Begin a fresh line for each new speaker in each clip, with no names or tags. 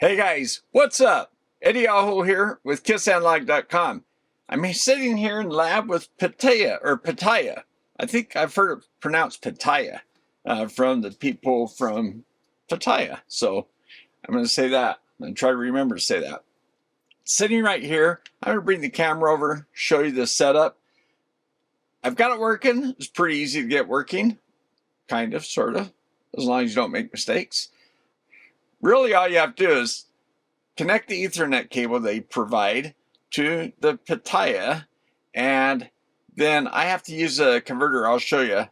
Hey guys, what's up? Eddie Aho here with KissAnalog.com. I'm sitting here in lab with Pitaya. I think I've heard it pronounced Pitaya from the people from Pitaya. So I'm going to say that. I'm going to try to remember to say that. Sitting right here, I'm going to bring the camera over, show you the setup. I've got it working. It's pretty easy to get working. Kind of, sort of, as long as you don't make mistakes. Really, all you have to do is connect the Ethernet cable they provide to the Pitaya, and then I have to use a converter. I'll show you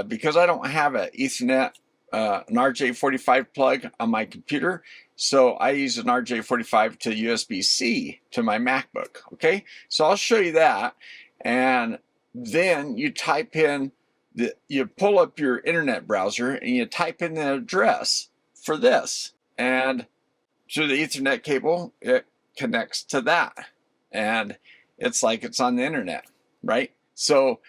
because I don't have an Ethernet, an RJ45 plug on my computer, so I use an RJ45 to USB-C to my MacBook. Okay, so I'll show you that, and then you type in you pull up your internet browser and you type in the address for this, and through the Ethernet cable, it connects to that. And it's like it's on the internet, right? So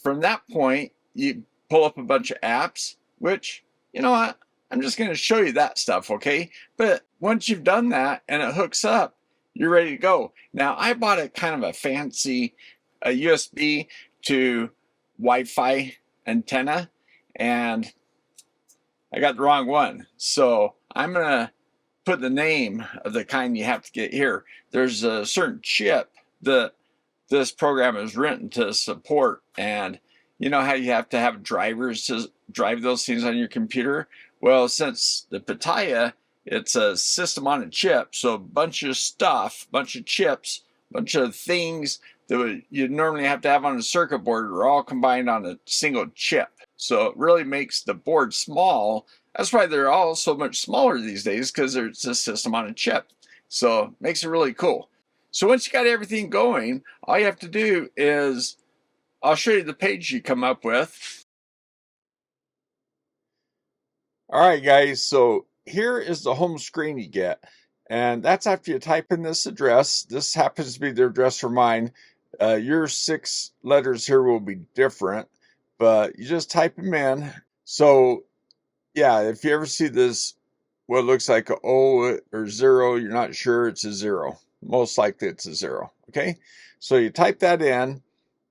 from that point, you pull up a bunch of apps, which, you know what? I'm just going to show you that stuff, okay? But once you've done that and it hooks up, you're ready to go. Now, I bought a kind of a fancy USB to Wi-Fi antenna, and I got the wrong one. So I'm going to put the name of the kind you have to get here. There's a certain chip that this program is written to support, and you know how you have to have drivers to drive those things on your computer? Well, since the Pitaya, it's a system on a chip, so a bunch of stuff, bunch of chips, bunch of things that you'd normally have to have on a circuit board are all combined on a single chip. So it really makes the board small. That's why they're all so much smaller these days, because it's a system on a chip. So it makes it really cool. So once you got everything going, all you have to do is, I'll show you the page you come up with. All right, guys, so here is the home screen you get. And that's after you type in this address. This happens to be the address for mine. Your 6 letters here will be different, but you just type them in. So yeah, if you ever see this, what looks like an O or 0, you're not sure, it's a 0. Most likely it's a 0, okay? So you type that in,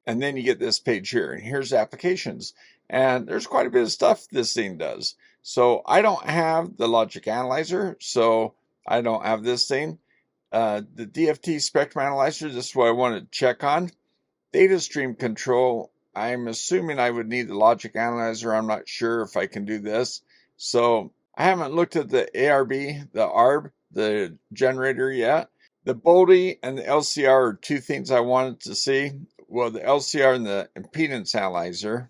and then you get this page here, and here's applications. And there's quite a bit of stuff this thing does. So I don't have the logic analyzer, so I don't have this thing. The DFT spectrum analyzer, this is what I want to check on. Data stream control, I'm assuming I would need the logic analyzer. I'm not sure if I can do this. So I haven't looked at the ARB, the ARB, the generator yet. The Bode and the LCR are 2 things I wanted to see. Well, the LCR and the impedance analyzer.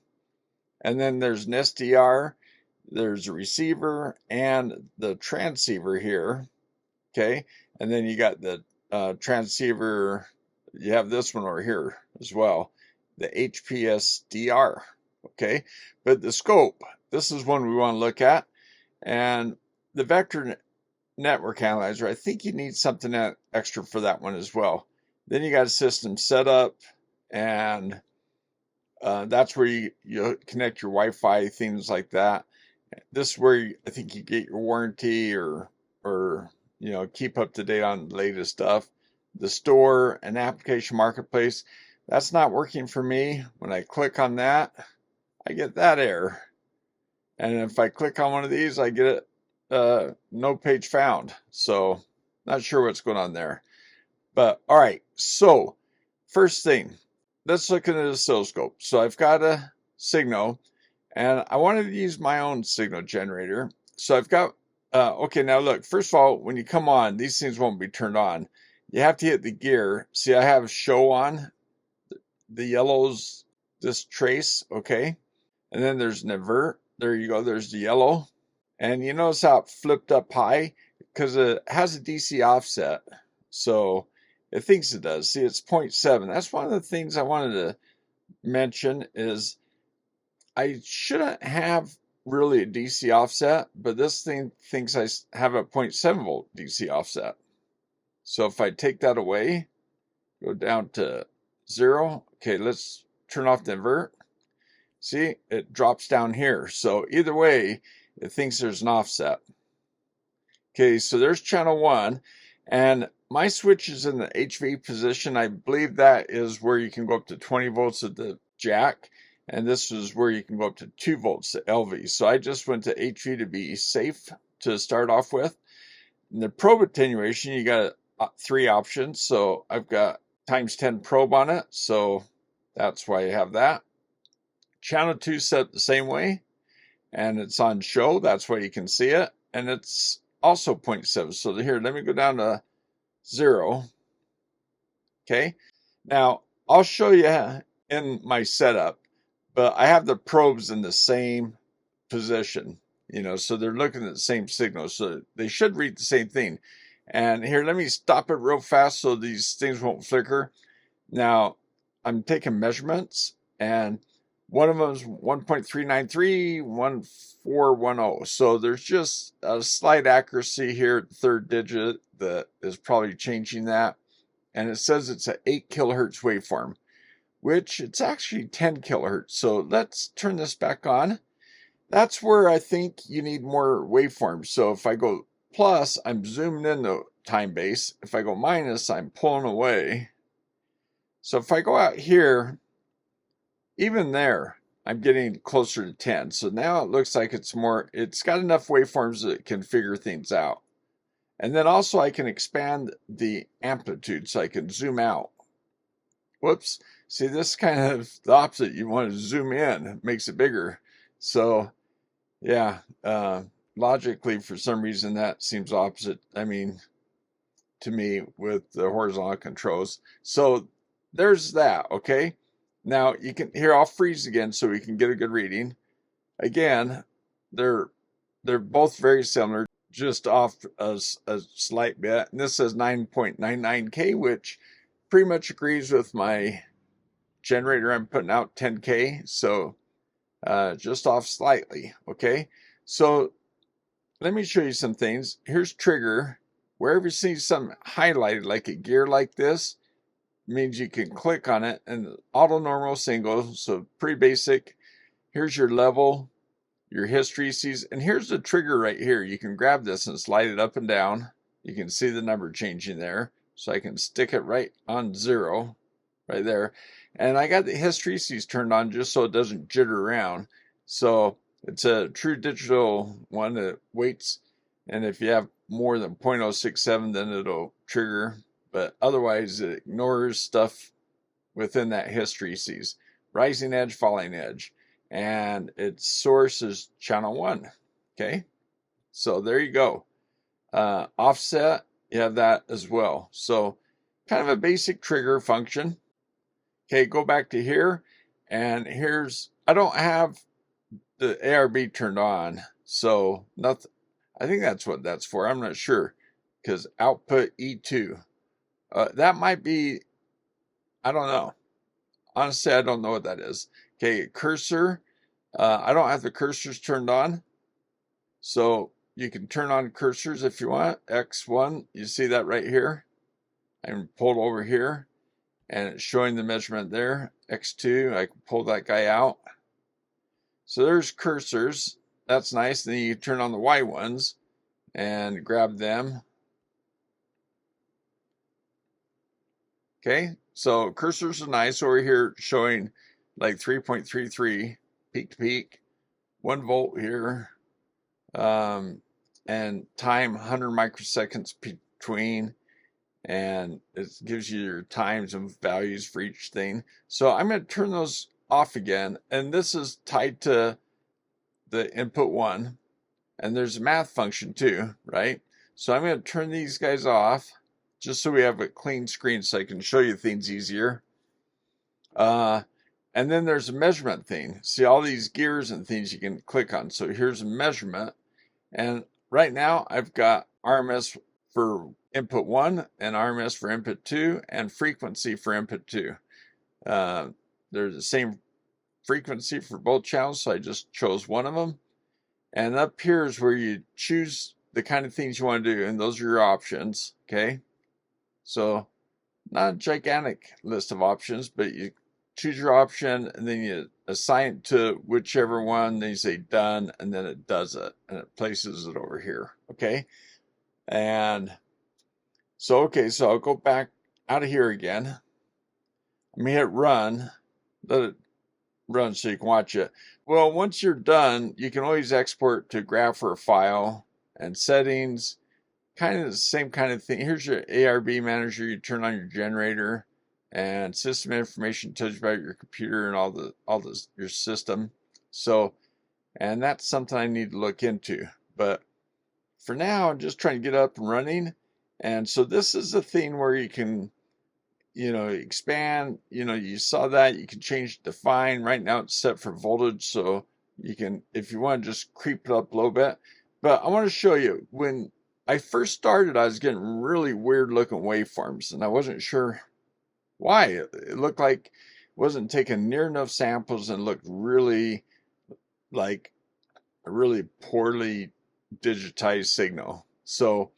And then there's an SDR, there's a receiver, and the transceiver here. Okay, and then you got the transceiver, you have this one over here as well, the HPSDR. Okay, but the scope, this is one we want to look at. And the vector network analyzer, I think you need something extra for that one as well. Then you got a system setup, and that's where you connect your Wi-Fi, things like that. This is where I think you get your warranty or you know, keep up to date on the latest stuff. The store and application marketplace, that's not working for me. When I click on that, I get that error. And if I click on one of these, I get no page found. So not sure what's going on there. But all right, so first thing, let's look at an oscilloscope. So I've got a signal, and I wanted to use my own signal generator. So I've got, okay, now look, first of all, when you come on, these things won't be turned on. You have to hit the gear. See, I have show on. The yellow's this trace, okay? And then there's an invert. There you go, there's the yellow. And you notice how it flipped up high? Because it has a DC offset. So it thinks it does. See, it's 0.7. That's one of the things I wanted to mention is I shouldn't have really a DC offset, but this thing thinks I have a 0.7 volt DC offset. So if I take that away, go down to 0. Okay, let's turn off the invert. See, it drops down here. So either way, it thinks there's an offset. Okay, so there's channel 1, and my switch is in the HV position. I believe that is where you can go up to 20 volts at the jack, and this is where you can go up to 2 volts at LV. So I just went to HV to be safe to start off with. In the probe attenuation, you got 3 options. So I've got times 10 probe on it, so that's why I have that. Channel 2 set the same way, and it's on show. That's why you can see it, and it's also 0.7. So here, let me go down to 0. Okay, now I'll show you in my setup, but I have the probes in the same position, so they're looking at the same signal, so they should read the same thing. And here, let me stop it real fast so these things won't flicker. Now I'm taking measurements, and one of them is 1.393, 1410. So there's just a slight accuracy here at the third digit that is probably changing that. And it says it's an 8 kilohertz waveform, which it's actually 10 kilohertz. So let's turn this back on. That's where I think you need more waveforms. So if I go plus, I'm zooming in the time base. If I go minus, I'm pulling away. So if I go out here, even there, I'm getting closer to 10. So now it looks like it's got enough waveforms that it can figure things out. And then also I can expand the amplitude so I can zoom out. Whoops. See, this is kind of the opposite. You want to zoom in, it makes it bigger. So yeah, logically, for some reason, that seems opposite. I mean, to me, with the horizontal controls. So there's that, okay? Now you can, here I'll freeze again so we can get a good reading. Again, they're both very similar, just off a slight bit. And this says 9.99K, which pretty much agrees with my generator I'm putting out, 10K. So just off slightly, okay? So let me show you some things. Here's trigger. Wherever you see something highlighted like a gear like this, means you can click on it, and auto normal single, so pretty basic. Here's your level, your history sees, and here's the trigger right here. You can grab this and slide it up and down. You can see the number changing there, so I can stick it right on 0 right there. And I got the hysteresis turned on just so it doesn't jitter around. So it's a true digital one that waits, and if you have more than 0.067, then it'll trigger. But otherwise, it ignores stuff within that hysteresis. Rising edge, falling edge. And its source is channel 1. Okay? So there you go. Offset, you have that as well. So kind of a basic trigger function. Okay, go back to here. And here's, I don't have the ARB turned on. So nothing. I think that's what that's for. I'm not sure. Because output E2. That might be, I don't know. Honestly, I don't know what that is. Okay, cursor. I don't have the cursors turned on. So you can turn on cursors if you want. X1, you see that right here. I'm pulled over here, and it's showing the measurement there. X2, I can pull that guy out. So there's cursors. That's nice. Then you turn on the Y ones and grab them. Okay, so cursors are nice. Over here showing like 3.33 peak to peak, 1 volt here, and time 100 microseconds between, and it gives you your times and values for each thing. So I'm going to turn those off again, and this is tied to the input 1, and there's a math function too, right? So I'm going to turn these guys off, just so we have a clean screen so I can show you things easier. And then there's a measurement thing. See all these gears and things you can click on. So here's a measurement. And right now I've got RMS for input 1 and RMS for input 2 and frequency for input 2. They're the same frequency for both channels, so I just chose one of them. And up here is where you choose the kind of things you want to do, and those are your options, okay? So not a gigantic list of options, but you choose your option and then you assign it to whichever one. Then you say done, and then it does it, and it places it over here, okay? And so, okay, so I'll go back out of here again. I'm gonna hit run, let it run so you can watch it. Well, once you're done, you can always export to graph or file, and settings, kind of the same kind of thing. Here's your ARB manager. You turn on your generator, and system information tells you about your computer and all this your system. So, and that's something I need to look into. But for now, I'm just trying to get up and running. And so this is a thing where you can, expand. You saw that you can change define. Right now it's set for voltage, so you can, if you want to, just creep it up a little bit. But I want to show you, when I first started, I was getting really weird looking waveforms, and I wasn't sure why. It looked like it wasn't taking near enough samples and looked really like a really poorly digitized signal. So,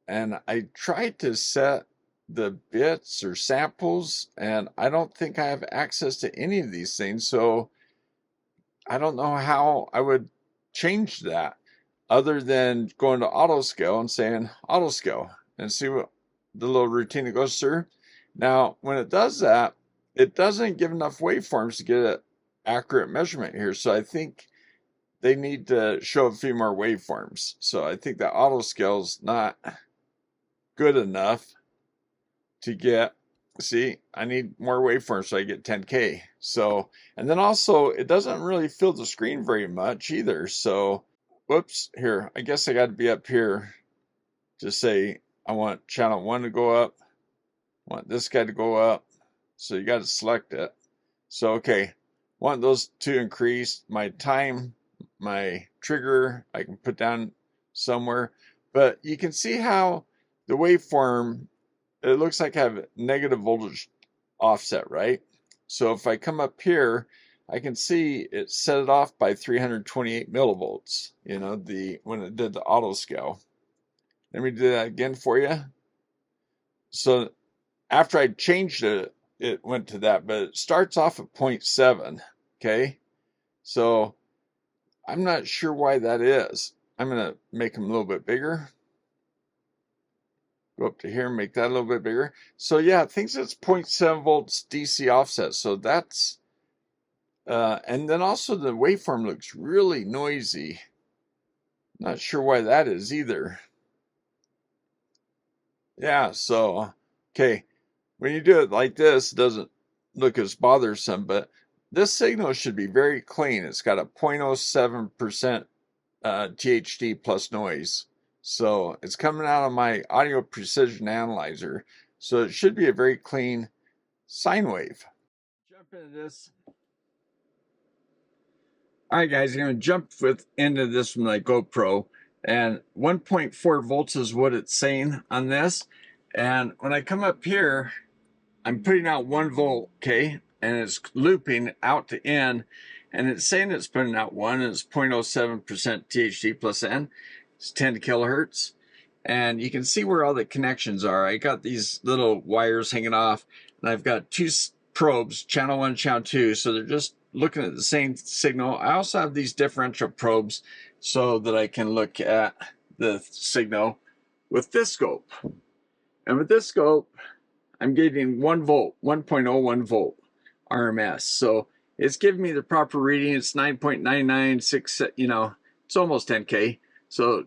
and I tried to set the bits or samples, and I don't think I have access to any of these things. So I don't know how I would change that other than going to auto scale and saying auto scale and see what the little routine it goes through. Now, when it does that, it doesn't give enough waveforms to get an accurate measurement here. So I think they need to show a few more waveforms. So I think that auto scale is not good enough to get, see, I need more waveforms so I get 10K. So, and then also it doesn't really fill the screen very much either. So, whoops, here, I guess I got to be up here to say I want channel 1 to go up, I want this guy to go up. So you got to select it. So, okay, want those to increase. My time, my trigger, I can put down somewhere. But you can see how the waveform, it looks like I have negative voltage offset, right? So if I come up here, I can see it set it off by 328 millivolts, when it did the auto scale. Let me do that again for you. So after I changed it, it went to that, but it starts off at 0.7, okay? So I'm not sure why that is. I'm going to make them a little bit bigger. Go up to here and make that a little bit bigger. So yeah, it thinks it's 0.7 volts DC offset. So that's, and then also the waveform looks really noisy. Not sure why that is either. Yeah, so, okay. When you do it like this, it doesn't look as bothersome, but this signal should be very clean. It's got a 0.07% THD plus noise. So it's coming out of my audio precision analyzer. So it should be a very clean sine wave. Jump into this. All right, guys, I'm going to jump into this from my GoPro. And 1.4 volts is what it's saying on this. And when I come up here, I'm putting out 1 volt, okay? And it's looping out to in. And it's saying it's putting out 1, and it's 0.07% THD plus N. It's 10 kilohertz. And you can see where all the connections are. I got these little wires hanging off, and I've got 2 probes, channel 1, channel 2. So they're just looking at the same signal. I also have these differential probes so that I can look at the signal with this scope. And with this scope, I'm getting 1 volt, 1.01 volt RMS. So it's giving me the proper reading. It's 9.996, it's almost 10K. So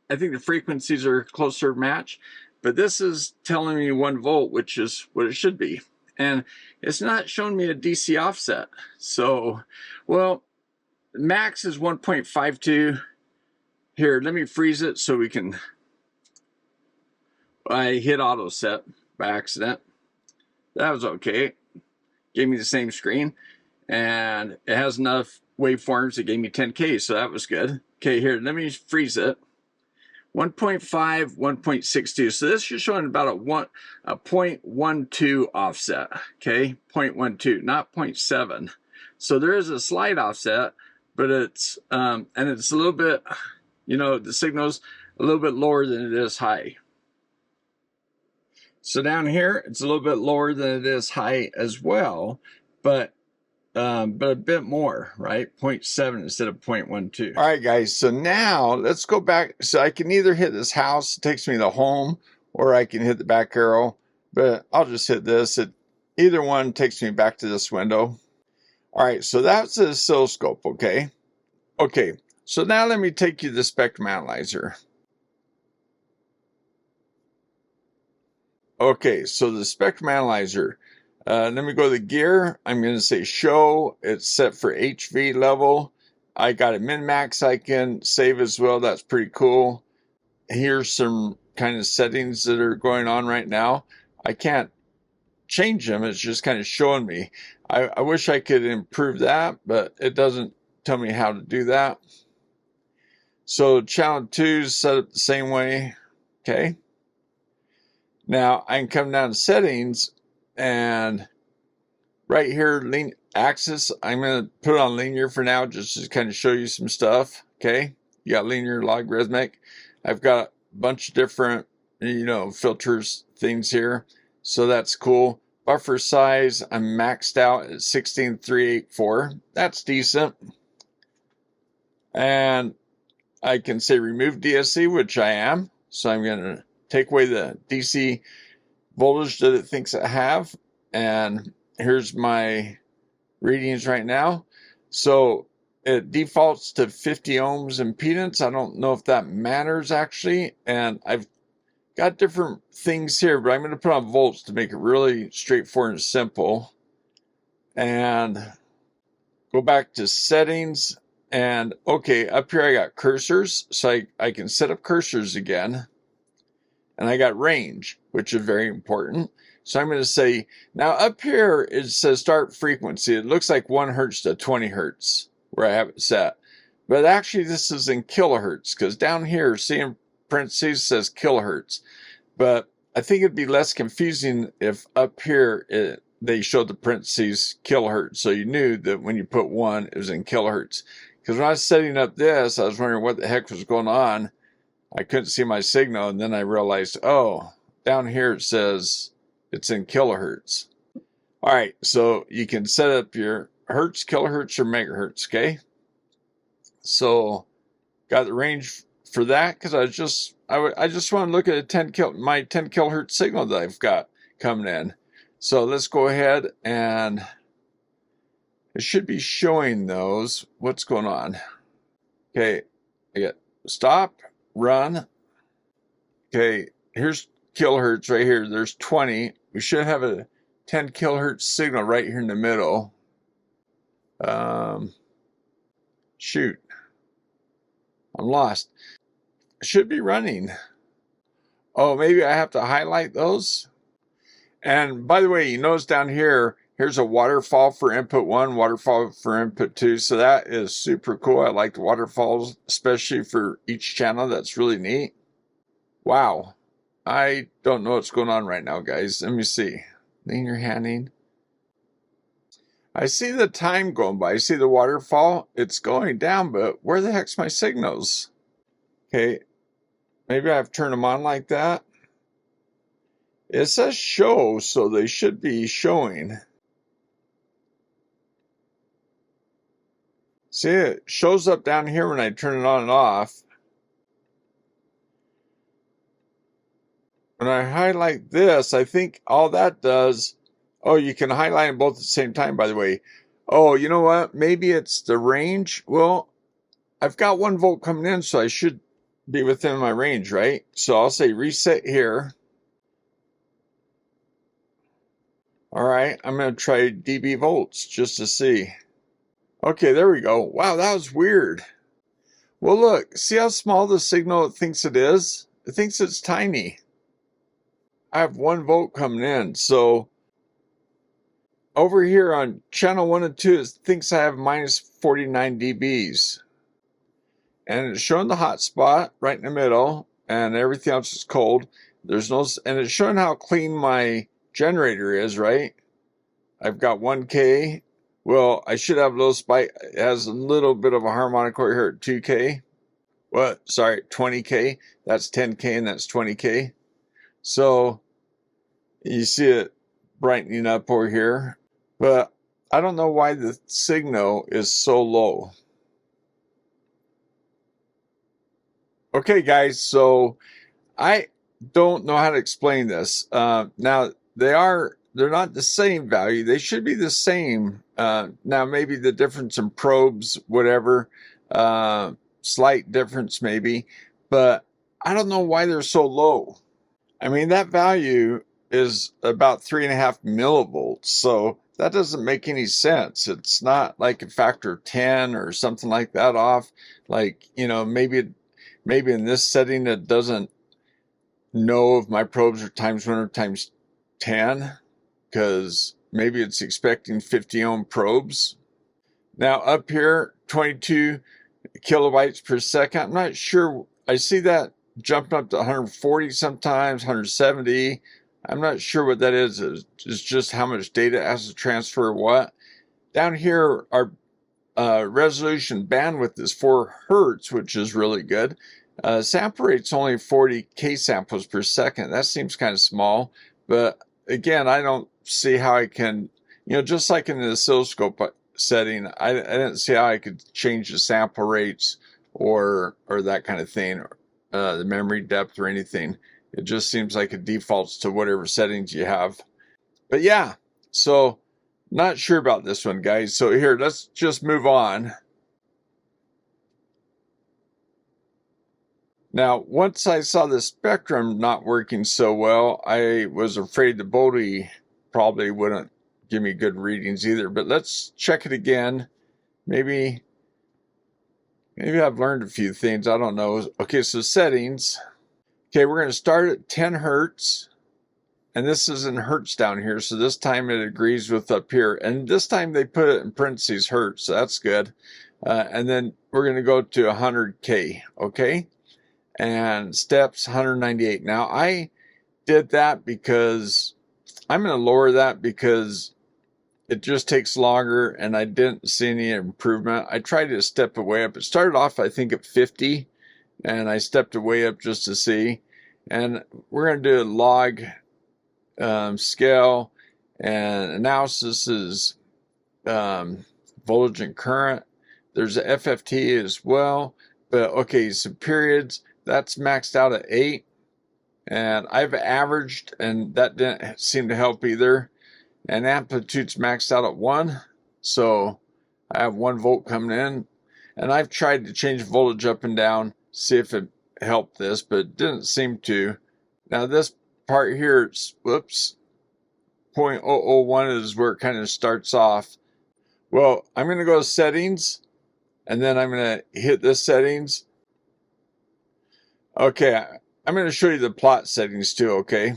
I think the frequencies are closer match, but this is telling me 1 volt, which is what it should be. And it's not showing me a DC offset. So, well, max is 1.52. Here, let me freeze it so we can, I hit auto set by accident. That was okay. Gave me the same screen, and it has enough waveforms that gave me 10K, so that was good. Okay, here, let me freeze it. 1.5, 1.62. So this is showing about a 0.12 offset. Okay, 0.12, not 0.7. So there is a slight offset, but it's and it's a little bit, the signal's a little bit lower than it is high. So down here, it's a little bit lower than it is high as well, but but a bit more, right? 0.7 instead of 0.12. All right, guys, so now let's go back. So I can either hit this house, it takes me to home, or I can hit the back arrow, but I'll just hit this. Either one takes me back to this window. All right, so that's the oscilloscope, okay? Okay, so now let me take you to the spectrum analyzer. Okay, so the spectrum analyzer. Let me go to the gear. I'm going to say show. It's set for HV level. I got a min-max I can save as well. That's pretty cool. Here's some kind of settings that are going on right now. I can't change them. It's just kind of showing me. I wish I could improve that, but it doesn't tell me how to do that. So channel 2 is set up the same way. Okay. Now I can come down to settings, and right here, axis, I'm going to put it on linear for now, just to kind of show you some stuff. Okay. You got linear, logarithmic. I've got a bunch of different, filters, things here. So that's cool. Buffer size, I'm maxed out at 16384. That's decent. And I can say remove DSC, which I am. So I'm going to take away the DC voltage that it thinks I have. And here's my readings right now. So it defaults to 50 ohms impedance. I don't know if that matters actually. And I've got different things here, but I'm going to put on volts to make it really straightforward and simple. And go back to settings. And okay, up here I got cursors. So I can set up cursors again. And I got range, which is very important. So I'm going to say, now up here it says start frequency. It looks like 1 hertz to 20 hertz where I have it set. But actually this is in kilohertz, because down here, see in parentheses, says kilohertz. But I think it'd be less confusing if up here they showed the parentheses kilohertz. So you knew that when you put 1, it was in kilohertz. Because when I was setting up this, I was wondering what the heck was going on. I couldn't see my signal, and then I realized, oh, down here it says it's in kilohertz. All right, so you can set up your hertz, kilohertz, or megahertz, okay? So got the range for that because I just want to look at my 10 kilohertz signal that I've got coming in. So let's go ahead, and it should be showing those. What's going on? Okay, I got stop. Run. Okay, here's kilohertz right here. There's 20. We should have a 10 kilohertz signal right here in the middle. Shoot. I'm lost. It should be running. Oh, maybe I have to highlight those. And by the way, you notice down here, here's a waterfall for input 1, waterfall for input 2. So that is super cool. I like the waterfalls, especially for each channel. That's really neat. Wow. I don't know what's going on right now, guys. Let me see. Linear handing. I see the time going by. I see the waterfall. It's going down, but where the heck's my signals? Okay. Maybe I've turned them on like that. It says show, so they should be showing. See, it shows up down here when I turn it on and off. When I highlight this, I think all that does... Oh, you can highlight them both at the same time, by the way. Oh, you know what? Maybe it's the range. Well, I've got 1 volt coming in, so I should be within my range, right? So I'll say reset here. All right, I'm going to try dB volts just to see. Okay, there we go. Wow, that was weird. Well, look, see how small the signal it thinks it is? It thinks it's tiny. I have 1 volt coming in, so over here on channel 1 and 2, it thinks I have minus 49 dBs. And it's showing the hot spot right in the middle, and everything else is cold. There's no, and it's showing how clean my generator is, right? I've got 1K. Well, I should have a little spike. It has a little bit of a harmonic over here at 2K. What? Sorry, 20K. That's 10K and that's 20K. So you see it brightening up over here. But I don't know why the signal is so low. Okay, guys, so I don't know how to explain this. Now, they're not the same value. They should be the same. Now, maybe the difference in probes, whatever, slight difference maybe, but I don't know why they're so low. I mean, that value is about 3.5 millivolts, so that doesn't make any sense. It's not like a factor of 10 or something like that off. Like, maybe in this setting it doesn't know if my probes are times 1 or times 10, because maybe it's expecting 50 ohm probes. Now up here, 22 kilobytes per second. I'm not sure. I see that jumping up to 140 sometimes, 170. I'm not sure what that is. It's just how much data has to transfer what. Down here, our resolution bandwidth is 4 hertz, which is really good. Sample rate's only 40 K samples per second. That seems kind of small, but again, I don't see how I can, just like in the oscilloscope setting, I didn't see how I could change the sample rates or that kind of thing, the memory depth or anything. It just seems like it defaults to whatever settings you have. But yeah, so not sure about this one, guys. So here, let's just move on. Now, once I saw the spectrum not working so well, I was afraid the Bode probably wouldn't give me good readings either. But let's check it again. Maybe I've learned a few things. I don't know. Okay, so settings. Okay, we're going to start at 10 hertz. And this is in hertz down here. So this time it agrees with up here. And this time they put it in parentheses hertz. So that's good. And then we're going to go to 100K. Okay. And steps 198. Now I did that because I'm going to lower that because it just takes longer and I didn't see any improvement. I tried to step it way up. It started off, I think, at 50 and I stepped it way up just to see. And we're going to do a log scale, and analysis is voltage and current. There's a FFT as well. But okay, so periods, that's maxed out at 8. And I've averaged, and that didn't seem to help either. And amplitude's maxed out at 1. So I have 1 volt coming in. And I've tried to change voltage up and down, see if it helped this, but it didn't seem to. Now this part here, it's, whoops, 0.001 is where it kind of starts off. Well, I'm going to go to settings, and then I'm going to hit this settings. Okay, I'm going to show you the plot settings too, okay?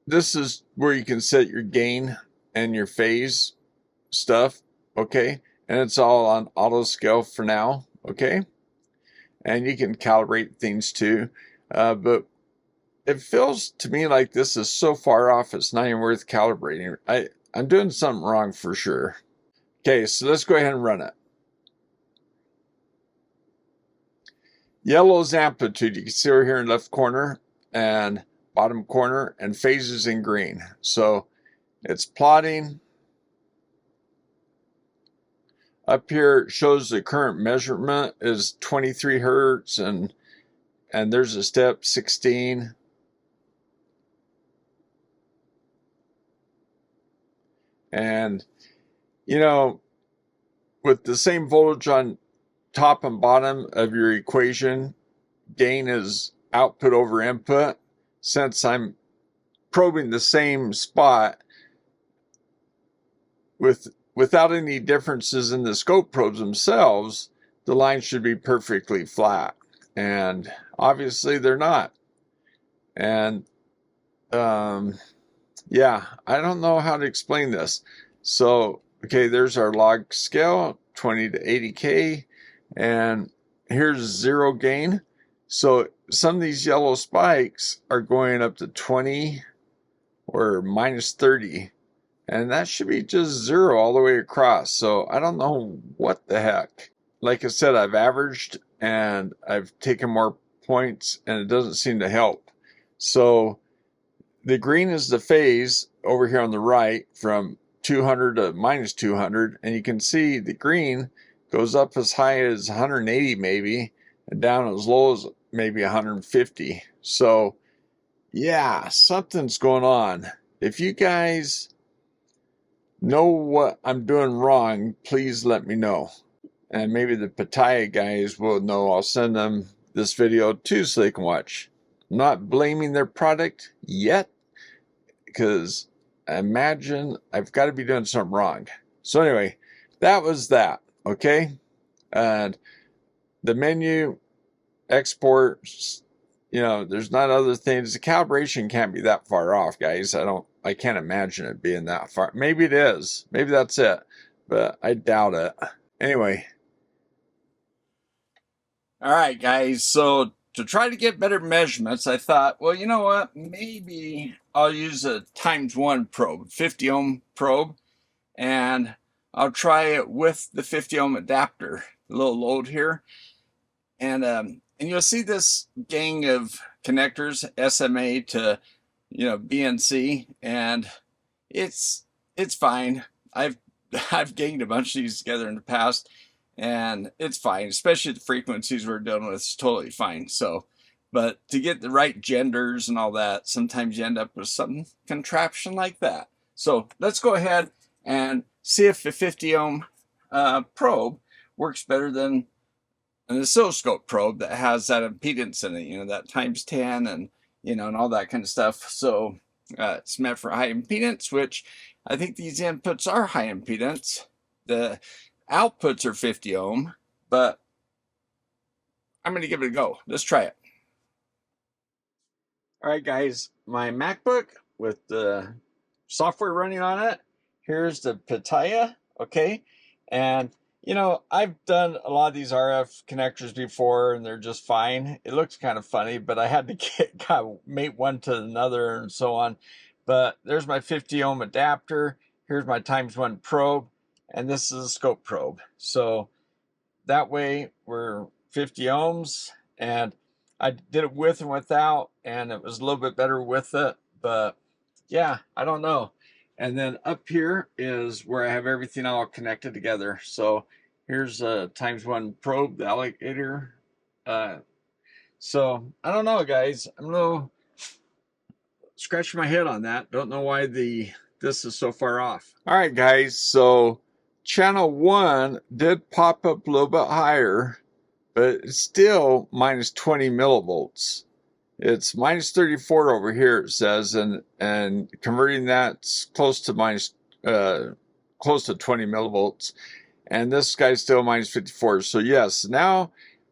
This is where you can set your gain and your phase stuff, okay? And it's all on auto scale for now, okay? And you can calibrate things too. But it feels to me like this is so far off, it's not even worth calibrating. I'm doing something wrong for sure. Okay, so let's go ahead and run it. Yellow is amplitude. You can see over here in the left corner and bottom corner, and phases in green. So it's plotting. Up here it shows the current measurement is 23 hertz, and there's a step 16. And with the same voltage on top and bottom of your equation, gain is output over input. Since I'm probing the same spot without any differences in the scope probes themselves, the line should be perfectly flat. And obviously they're not. And yeah, I don't know how to explain this. So, okay, there's our log scale, 20 to 80K. And here's 0 gain. So some of these yellow spikes are going up to 20 or minus 30. And that should be just 0 all the way across. So I don't know what the heck. Like I said, I've averaged and I've taken more points and it doesn't seem to help. So the green is the phase. over here on the right from 200 to minus 200, and you can see the green goes up as high as 180 maybe, and down as low as maybe 150. So yeah, something's going on. If you guys know what I'm doing wrong, please let me know. And maybe the Pitaya guys will know. I'll send them this video too so they can watch. I'm not blaming their product yet, because I imagine I've got to be doing something wrong. So anyway, that was that, okay? And the menu, export, you know, there's not other things. The calibration can't be that far off, guys. I can't imagine it being that far. Maybe it is. Maybe that's it. But I doubt it. Anyway. All right, guys. So to try to get better measurements, I thought, well, you know what? Maybe I'll use a ×1 probe, 50 ohm probe, and I'll try it with the 50 ohm adapter, the little load here. And you'll see this gang of connectors, SMA to, you know, BNC, and it's fine. I've ganged a bunch of these together in the past, and it's fine, especially the frequencies we're dealing with. It's totally fine. So, but to get the right genders and all that, sometimes you end up with some contraption like that. So let's go ahead and see if the 50 ohm probe works better than an oscilloscope probe that has that impedance in it, you know, that ×10 and, you know, and all that kind of stuff. So it's meant for high impedance, which I think these inputs are high impedance. The outputs are 50 ohm, but I'm going to give it a go. Let's try it. All right, guys, my MacBook with the software running on it. Here's the Pitaya, okay? And you know, I've done a lot of these RF connectors before, and they're just fine. It looks kind of funny, but I had to mate one to another and so on. But there's my 50 ohm adapter. Here's my ×1 probe, and this is a scope probe. So that way we're 50 ohms, and I did it with and without, and it was a little bit better with it. But yeah, I don't know. And then up here is where I have everything all connected together. So here's a ×1 probe, the alligator. So I don't know, guys. I'm a little scratching my head on that. Don't know why this is so far off. All right, guys. So channel 1 did pop up a little bit higher, but it's still minus 20 millivolts. It's minus 34 over here, it says, and converting that's close to 20 millivolts. And this guy's still minus 54. So yes, now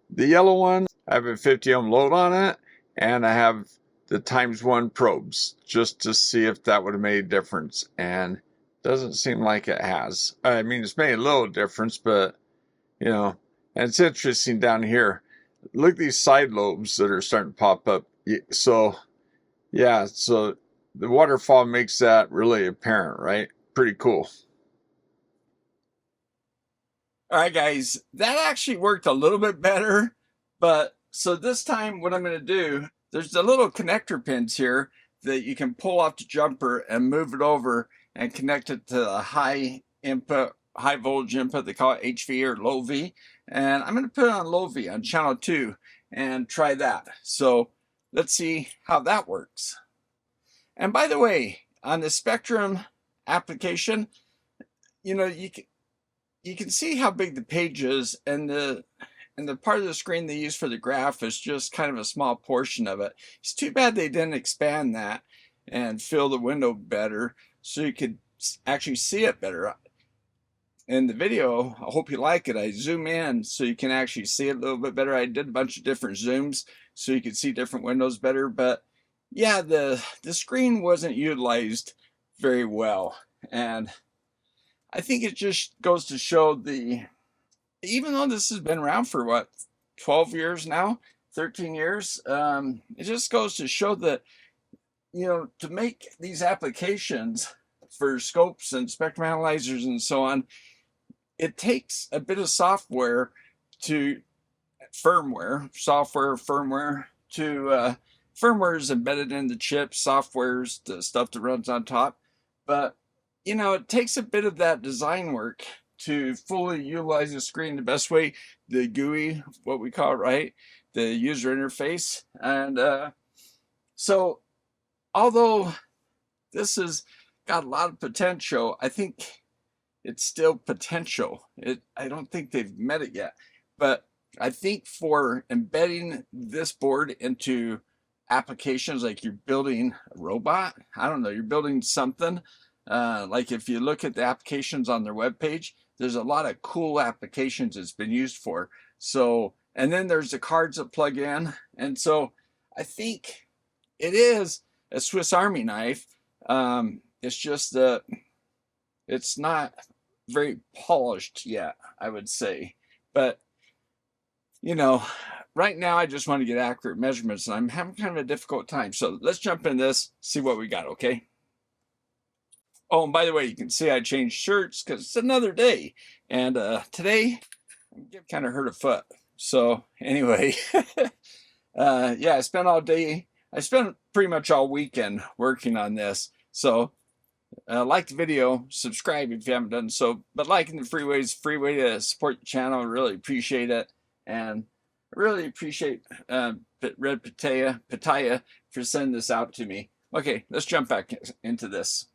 the yellow one, I have a 50 ohm load on it, and I have the ×1 probes just to see if that would have made a difference. And doesn't seem like it has. I mean, it's made a little difference, but you know, and it's interesting down here. Look at these side lobes that are starting to pop up. So yeah, so the waterfall makes that really apparent, right? Pretty cool. All right, guys, that actually worked a little bit better. But so this time what I'm going to do, there's the little connector pins here that you can pull off the jumper and move it over and connect it to the high input, high voltage input. They call it HV or low V. And I'm going to put it on low V on channel 2 and try that. So let's see how that works. And by the way, on the Spectrum application, you know, you can see how big the page is, and the part of the screen they use for the graph is just kind of a small portion of it. It's too bad they didn't expand that and fill the window better so you could actually see it better. In the video, I hope you like it, I zoom in so you can actually see it a little bit better. I did a bunch of different zooms so you could see different windows better, but yeah, the screen wasn't utilized very well. And I think it just goes to show even though this has been around for what, 12 years now, 13 years, it just goes to show that, you know, to make these applications for scopes and spectrum analyzers and so on, it takes a bit of software to firmware is embedded in the chip. Software's the stuff that runs on top, But, you know, it takes a bit of that design work to fully utilize the screen the best way, the GUI, what we call it, right? The user interface. And so, although this has got a lot of potential, I think it's still potential. I don't think they've met it yet. But I think for embedding this board into applications, like you're building a robot, I don't know, you're building something, like if you look at the applications on their webpage, there's a lot of cool applications it's been used for. So, and then there's the cards that plug in. And so I think it is a Swiss Army knife. It's just that it's not very polished yet, I would say. But, you know, right now I just want to get accurate measurements, and I'm having kind of a difficult time. So let's jump in this, see what we got, okay? Oh, and by the way, you can see I changed shirts because it's another day. And today, I'm kind of hurt a foot. So anyway, yeah, I spent all day. I spent pretty much all weekend working on this. So like the video, subscribe if you haven't done so. But liking the free way to support the channel. I really appreciate it. And I really appreciate Red Pitaya for sending this out to me. Okay, let's jump back into this.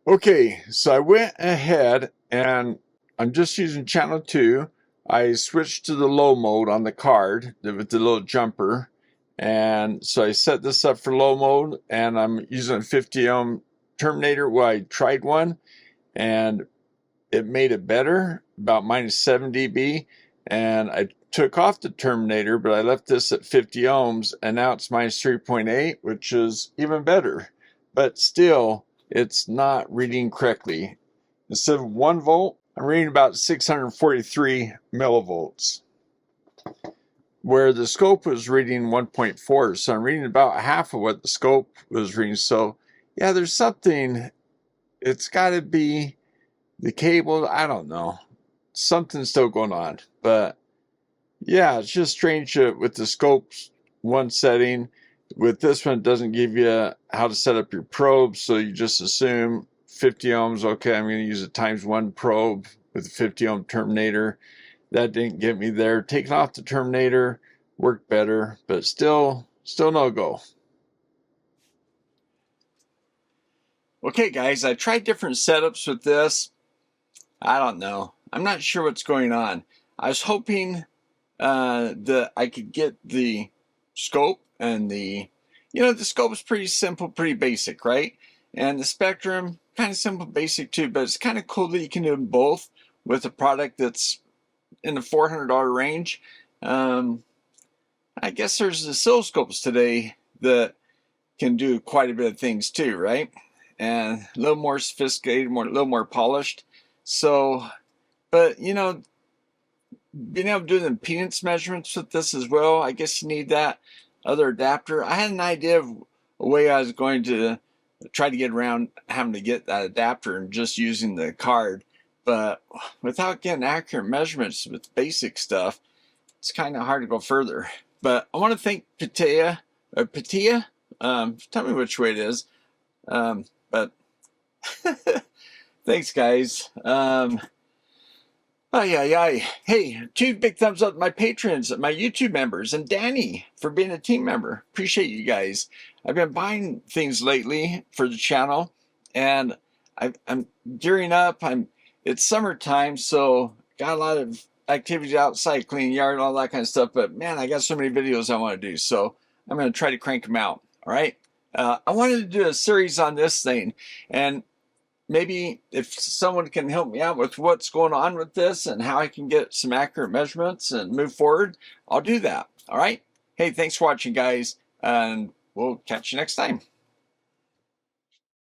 Okay, so I went ahead and I'm just using channel 2. I switched to the low mode on the card with the little jumper. And so I set this up for low mode, and I'm using a 50 ohm terminator. Well, I tried one and it made it better, about -7 dB. And I took off the terminator, but I left this at 50 ohms, and now it's -3.8, which is even better. But still, it's not reading correctly. Instead of 1 volt, I'm reading about 643 millivolts, where the scope was reading 1.4. So I'm reading about half of what the scope was reading. So yeah, there's something, it's got to be the cable, I don't know. Something's still going on. But yeah, it's just strange with the scopes one setting. With this one, it doesn't give you how to set up your probe, so you just assume 50 ohms. Okay, I'm going to use a ×1 probe with a 50 ohm terminator. That didn't get me there. Taking off the terminator worked better, but still no go. Okay, guys, I tried different setups with this. I don't know. I'm not sure what's going on. I was hoping that I could get the scope, and the scope is pretty simple, pretty basic, right? And the spectrum, kind of simple, basic too, but it's kind of cool that you can do them both with a product that's in the $400 range. I guess there's oscilloscopes today that can do quite a bit of things too, right? And a little more sophisticated, a little more polished. So, but you know, being able to do the impedance measurements with this as well, I guess you need that other adapter. I had an idea of a way I was going to try to get around having to get that adapter and just using the card, but without getting accurate measurements with basic stuff, it's kind of hard to go further. But I want to thank Pitaya. Tell me which way it is. But thanks, guys. Hey, 2 big thumbs up to my patrons, my YouTube members, and Danny for being a team member. Appreciate you guys. I've been buying things lately for the channel, and I'm gearing up. It's summertime, so got a lot of activities outside, cleaning yard, all that kind of stuff. But man, I got so many videos I want to do, so I'm going to try to crank them out. All right. I wanted to do a series on this thing, and maybe if someone can help me out with what's going on with this and how I can get some accurate measurements and move forward, I'll do that. All right. Hey, thanks for watching, guys, and we'll catch you next time.